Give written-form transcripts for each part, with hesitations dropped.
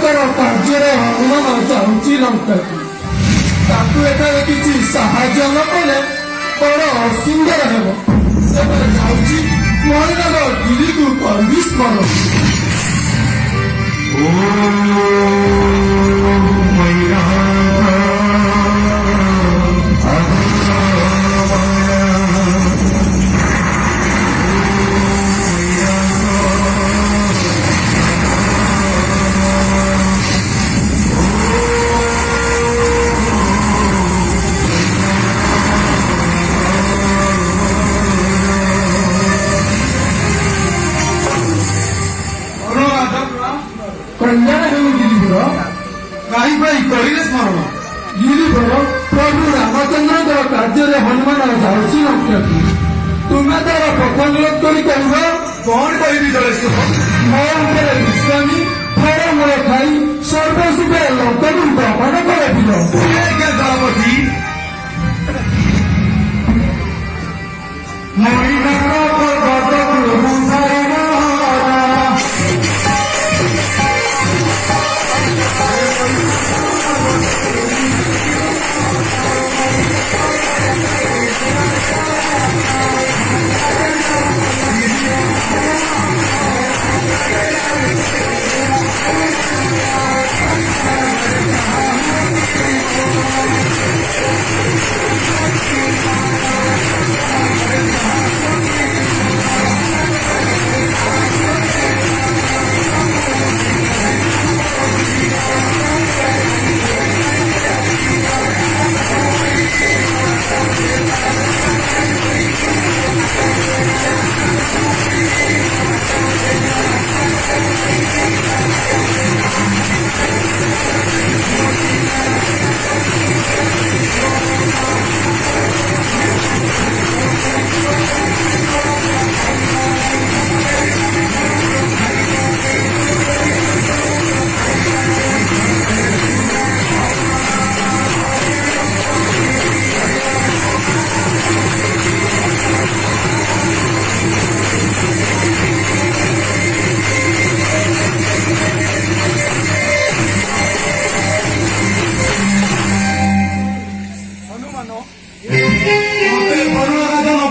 ତାଙ୍କର କାର୍ଯ୍ୟରେ ହନୁମାନ ଯାଉଛି ଲଙ୍କାକୁ। ତାକୁ ଏଠାରେ କିଛି ସାହାଯ୍ୟ ନ କଲେ ବଡ଼ ଅସୁନ୍ଦର ହେବ। ଏବେ ଯାଉଛି ମହିଳାର ଗିରିକୁ କରିବି ସ୍ମରଣ। କଲ୍ୟାଣ ହେଉ ଗିରିଧର। କାହିଁପାଇଁ କରିଲେ ସ୍ମରଣ? ଗିରିଧର, ପ୍ରଭୁ ରାମଚନ୍ଦ୍ରଙ୍କର କାର୍ଯ୍ୟରେ ହନୁମାନ ଯାଉଛି ଲଙ୍କାକୁ। ତୁମେ ତାର ପଥ ନିରୋଧ କରି କହିବ, କଣ କହିବି ଜଳେଶ୍ୱର? ମୋ ଉପରେ ବିଶ୍ରାମୀ ଫଳମୂଳ ଖାଇ ସର୍ବସୁଖେ ଲଙ୍କାକୁ ଗମନ କରିଥିଲ। ଦଳପତି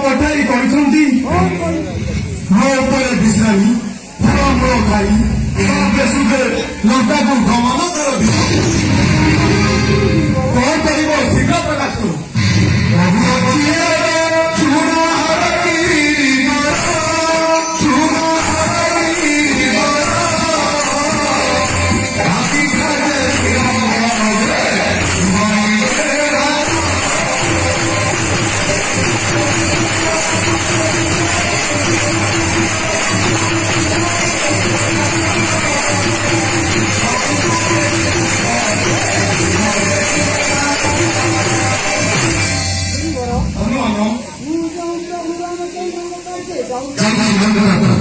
ପଠାଇ କରିଛନ୍ତି ମୋ ଉପରେ ବିଶ୍ରାମୀ ଫଳମୂଳ ଖାଇ ସୁଖେ ସୁଖେ ଲଙ୍କାକୁ ଗମନ କରନ୍ତି। କଣ କରିବ ଶୀଘ୍ର ପ୍ରକାଶ କରୁ। Jangan